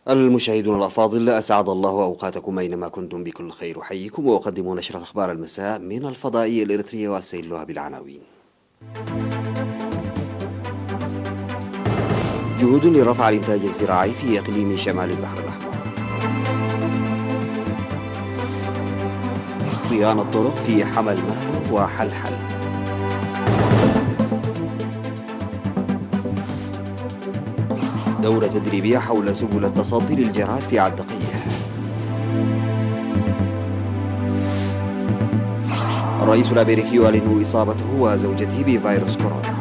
المشاهدون الأفاضل، أسعد الله أوقاتكم أينما كنتم بكل خير. أحييكم وأقدم نشرة أخبار المساء من الفضائية الإريترية وأسيلها بالعناوين. جهود لرفع الإنتاج الزراعي في إقليم شمال البحر الأحمر. صيانة طرق في حمل مهله وحلحل. دورة تدريبية حول سبل التصدي للجراد في عدقية. الرئيس الأمريكي يعلن إصابته وزوجته بفيروس كورونا.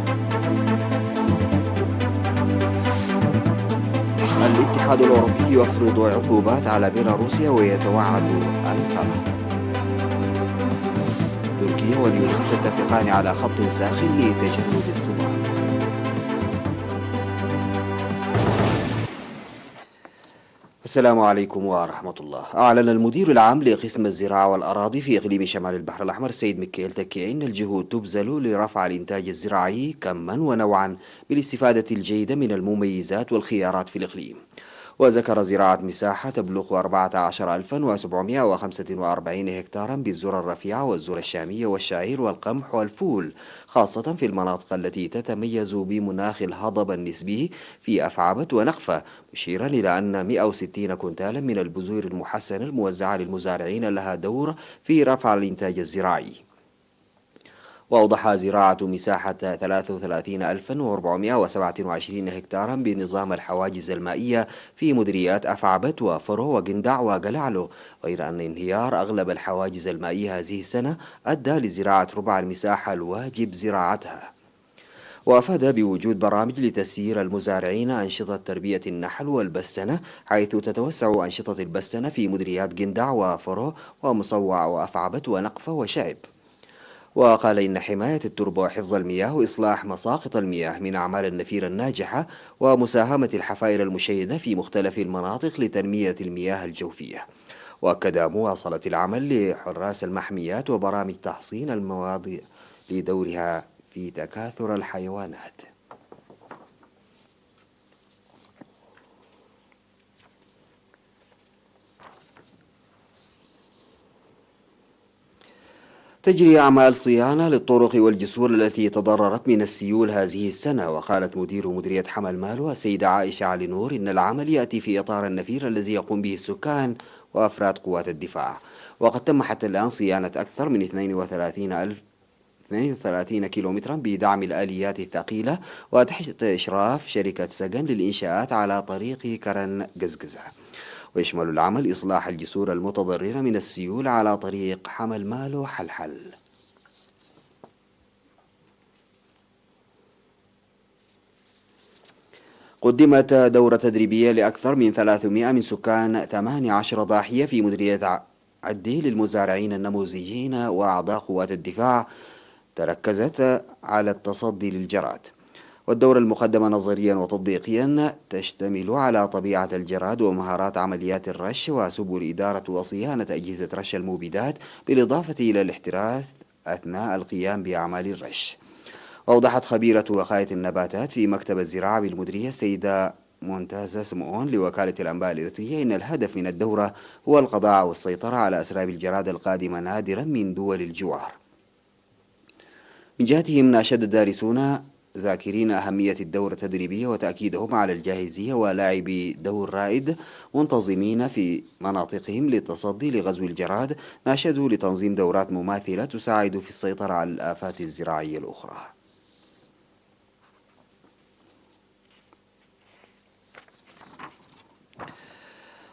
الاتحاد الأوروبي يفرض عقوبات على بيلاروسيا ويتوعد أنقرة. تركيا واليونان تتفقان على خط ساخن لتجنب الصدام. السلام عليكم ورحمة الله. أعلن المدير العام لقسم الزراعة والأراضي في إقليم شمال البحر الأحمر السيد ميكيل تكي إن الجهود تبذل لرفع الإنتاج الزراعي كما ونوعا بالاستفادة الجيدة من المميزات والخيارات في الإقليم. وذكر زراعة مساحة تبلغ 14745 هكتارا بالذرة الرفيعة والذرة الشامية والشعير والقمح والفول، خاصة في المناطق التي تتميز بمناخ الهضبة النسبي في أفعبت ونقفة، مشيرا إلى أن 160 كنتالا من البذور المحسنة الموزعة للمزارعين لها دور في رفع الإنتاج الزراعي. وأوضح زراعة مساحة 33427 هكتارا بنظام الحواجز المائية في مديريات أفعبت وفرو وقندع وقلعلو، غير أن انهيار أغلب الحواجز المائية هذه السنة أدى لزراعة ربع المساحة الواجب زراعتها. وأفاد بوجود برامج لتسيير المزارعين أنشطة تربية النحل والبستنة، حيث تتوسع أنشطة البستنة في مديريات قندع وفرو ومصوع وأفعبت ونقفة وشعب. وقال إن حماية التربة وحفظ المياه وإصلاح مساقط المياه من أعمال النفير الناجحة ومساهمة الحفائر المشيدة في مختلف المناطق لتنمية المياه الجوفية. وأكد مواصلة العمل لحراس المحميات وبرامج تحصين المواضع لدورها في تكاثر الحيوانات. تجري أعمال صيانة للطرق والجسور التي تضررت من السيول هذه السنة. وقالت مدير مديرية حمل مالو السيدة عائشة علي نور إن العمل يأتي في إطار النفير الذي يقوم به السكان وأفراد قوات الدفاع. وقد تم حتى الآن صيانة أكثر من 32 كيلومترا بدعم الآليات الثقيلة وتحت إشراف شركة سجن للإنشاءات على طريق كرن قزقزة. ويشمل العمل إصلاح الجسور المتضررة من السيول على طريق حمل مالو حلحل. قدمت دورة تدريبية لأكثر من 300 من سكان 18 ضاحية في مديرية عدي للمزارعين النموذجيين وأعضاء قوات الدفاع، تركزت على التصدي للجراد. والدورة المقدمة نظريا وتطبيقيا تشتمل على طبيعة الجراد ومهارات عمليات الرش وسبل إدارة وصيانة أجهزة رش المبيدات، بالإضافة إلى الاحتراث أثناء القيام بأعمال الرش. وأوضحت خبيرة وقاية النباتات في مكتب الزراعة بالمديرية السيدة مونتازا سمعون لوكالة الأنباء الإريترية إن الهدف من الدورة هو القضاء والسيطرة على أسراب الجراد القادمة نادرا من دول الجوار. من جهتهم ناشد الدارسون ذاكرين أهمية الدورة التدريبية وتأكيدهم على الجاهزية ولاعبي دور رائد منتظمين في مناطقهم للتصدي لغزو الجراد، ناشدوا لتنظيم دورات مماثلة تساعد في السيطرة على الآفات الزراعية الأخرى.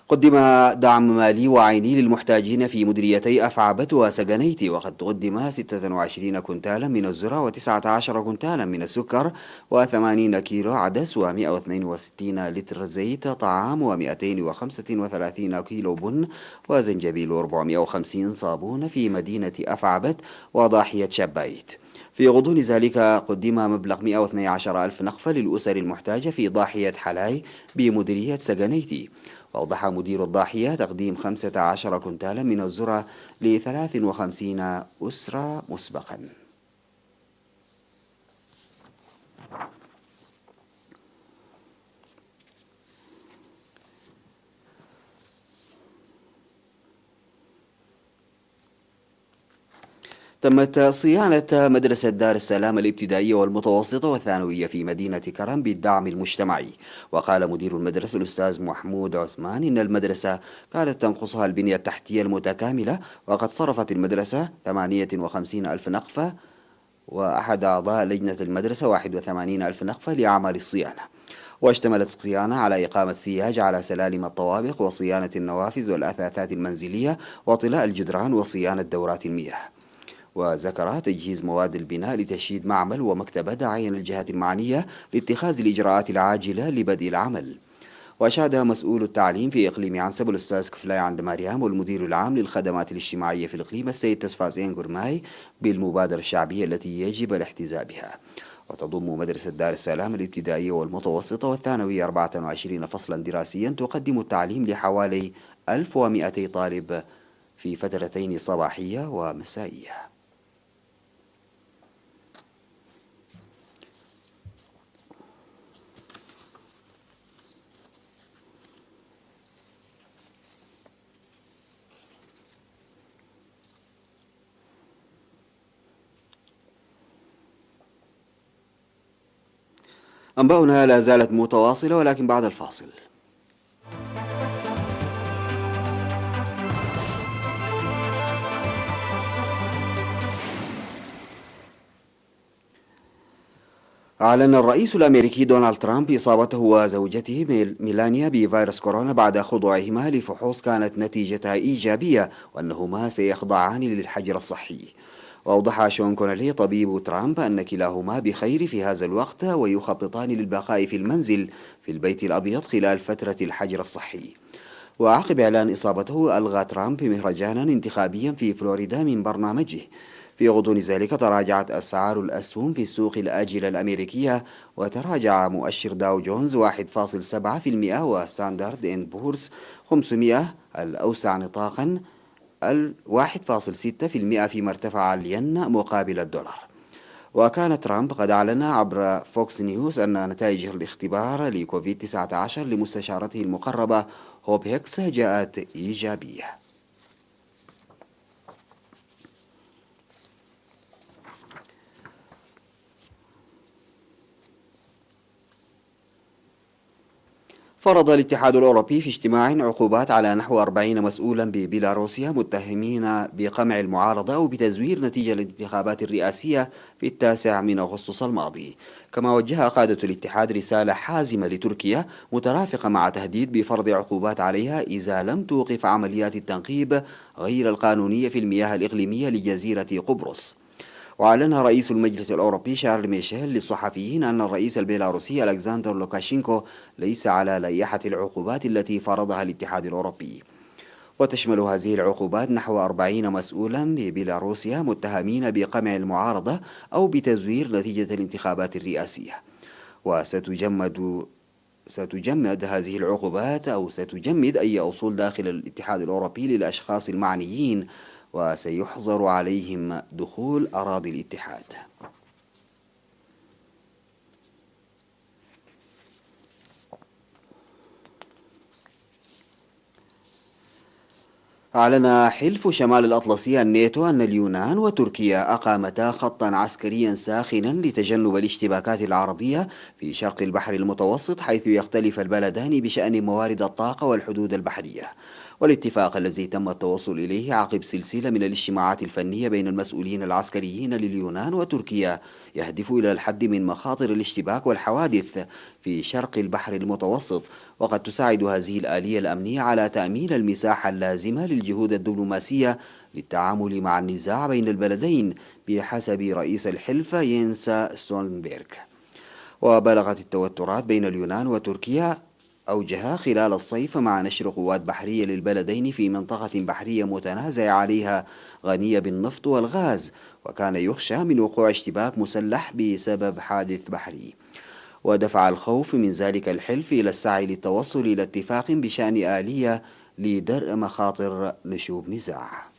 قدم دعم مالي وعيني للمحتاجين في مديريتي أفعبت وسجنيتي، وقد قدم 26 كنتالا من الذرة و19 كنتالا من السكر و80 كيلو عدس و162 لتر زيت طعام و235 كيلو بن وزنجبيل و450 صابون في مدينة أفعبت وضاحية شبايت. في غضون ذلك قدم مبلغ 112 ألف نقفة للأسر المحتاجة في ضاحية حلاي بمديرية سجنيتي. وأوضح مدير الضاحية تقديم 15 كنتالا من الذرة ل53 أسرة مسبقا. تمت صيانة مدرسة دار السلام الابتدائية والمتوسطة والثانوية في مدينة كرم بالدعم المجتمعي. وقال مدير المدرسة الأستاذ محمود عثمان إن المدرسة كانت تنقصها البنية التحتية المتكاملة، وقد صرفت المدرسة 58 ألف نقفة، وأحد أعضاء لجنة المدرسة 81 ألف نقفة لأعمال الصيانة. واشتملت الصيانة على إقامة سياج على سلالم الطوابق، وصيانة النوافذ والأثاثات المنزلية، وطلاء الجدران، وصيانة دورات المياه. وذكر تجهيز مواد البناء لتشييد معمل ومكتبة، داعيا الجهات المعنية لاتخاذ الإجراءات العاجلة لبدء العمل. وأشاد مسؤول التعليم في إقليم عنسب الأستاذ كفلاي عند مريم والمدير العام للخدمات الاجتماعية في الإقليم السيد تسفازين غرماي بالمبادرة الشعبية التي يجب الاحتذاء بها. وتضم مدرسة دار السلام الابتدائية والمتوسطة والثانوية 24 فصلا دراسيا تقدم التعليم لحوالي 1200 طالب في فترتين صباحية ومسائية. أنباؤنا لا زالت متواصلة، ولكن بعد الفاصل. أعلن الرئيس الأمريكي دونالد ترامب إصابته وزوجته ميلانيا بفيروس كورونا بعد خضوعهما لفحوص كانت نتيجتها إيجابية، وأنهما سيخضعان للحجر الصحي. وأوضح شون كونلي طبيب ترامب أن كلاهما بخير في هذا الوقت، ويخططان للبقاء في المنزل في البيت الأبيض خلال فترة الحجر الصحي. وعقب إعلان إصابته ألغى ترامب مهرجانا انتخابيا في فلوريدا من برنامجه. في غضون ذلك تراجعت أسعار الأسهم في السوق الآجلة الأمريكية، وتراجع مؤشر داو جونز 1.7%، وستاندرد إند بورس 500 الأوسع نطاقا 1.6%، فيما ارتفع الين مقابل الدولار. وكان ترامب قد أعلن عبر فوكس نيوز أن نتائج الاختبار لكوفيد 19 لمستشارته المقربة هوب هيكس جاءت إيجابية. فرض الاتحاد الأوروبي في اجتماع عقوبات على نحو 40 مسؤولا ببيلاروسيا متهمين بقمع المعارضة وبتزوير نتيجة الانتخابات الرئاسية في 9 أغسطس الماضي. كما وجه قادة الاتحاد رسالة حازمة لتركيا مترافقة مع تهديد بفرض عقوبات عليها إذا لم توقف عمليات التنقيب غير القانونية في المياه الإقليمية لجزيرة قبرص. وأعلن رئيس المجلس الأوروبي شارل ميشيل للصحفيين أن الرئيس البيلاروسي ألكسندر لوكاشينكو ليس على لائحة العقوبات التي فرضها الاتحاد الأوروبي. وتشمل هذه العقوبات نحو 40 مسؤولا ببيلاروسيا متهمين بقمع المعارضة أو بتزوير نتيجة الانتخابات الرئاسية. ستجمد هذه العقوبات، أو ستجمد أي أصول داخل الاتحاد الأوروبي للأشخاص المعنيين، وسيحظر عليهم دخول أراضي الاتحاد. أعلن حلف شمال الأطلسي الناتو أن اليونان وتركيا أقامتا خطا عسكريا ساخنا لتجنب الاشتباكات العرضية في شرق البحر المتوسط، حيث يختلف البلدان بشأن موارد الطاقة والحدود البحرية. والاتفاق الذي تم التوصل إليه عقب سلسلة من الاجتماعات الفنية بين المسؤولين العسكريين لليونان وتركيا يهدف إلى الحد من مخاطر الاشتباك والحوادث في شرق البحر المتوسط. وقد تساعد هذه الآلية الأمنية على تأمين المساحة اللازمة للجهود الدبلوماسية للتعامل مع النزاع بين البلدين بحسب رئيس الحلف ينس ستولنبرغ. وبلغت التوترات بين اليونان وتركيا أوجها خلال الصيف مع نشر قوات بحرية للبلدين في منطقة بحرية متنازع عليها غنية بالنفط والغاز، وكان يخشى من وقوع اشتباك مسلح بسبب حادث بحري. ودفع الخوف من ذلك الحلف إلى السعي للتوصل إلى اتفاق بشأن آلية لدرء مخاطر نشوب نزاع.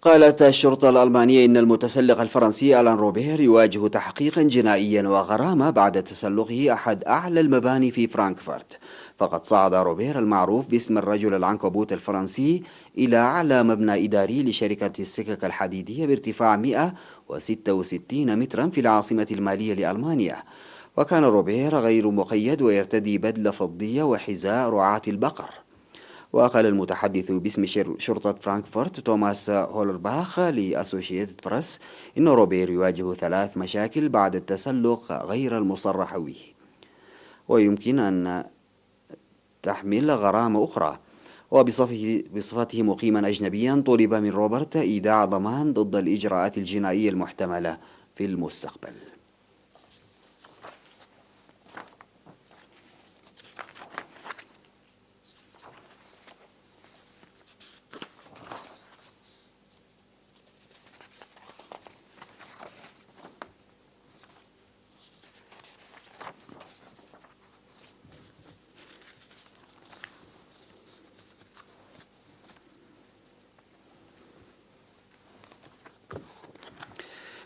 قالت الشرطة الألمانية إن المتسلق الفرنسي ألان روبير يواجه تحقيقا جنائيا وغرامة بعد تسلقه أحد أعلى المباني في فرانكفورت. فقد صعد روبير المعروف باسم الرجل العنكبوت الفرنسي إلى أعلى مبنى إداري لشركة السكك الحديدية بارتفاع 166 مترا في العاصمة المالية لألمانيا. وكان روبير غير مقيد ويرتدي بدلة فضية وحذاء رعاة البقر. وقال المتحدث باسم شرطة فرانكفورت توماس هولرباخ لأسوشيتد بريس إن روبير يواجه 3 مشاكل بعد التسلق غير المصرح به، ويمكن أن تحمل غرامة أخرى. وبصفته مقيما أجنبيا طلب من روبرت إيداع ضمان ضد الإجراءات الجنائية المحتملة في المستقبل.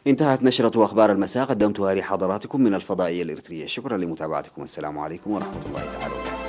انتهت نشرة أخبار المساء، قدمتها لحضراتكم من الفضائية الإريترية. شكرا لمتابعتكم، السلام عليكم ورحمة الله تعالى وبركاته.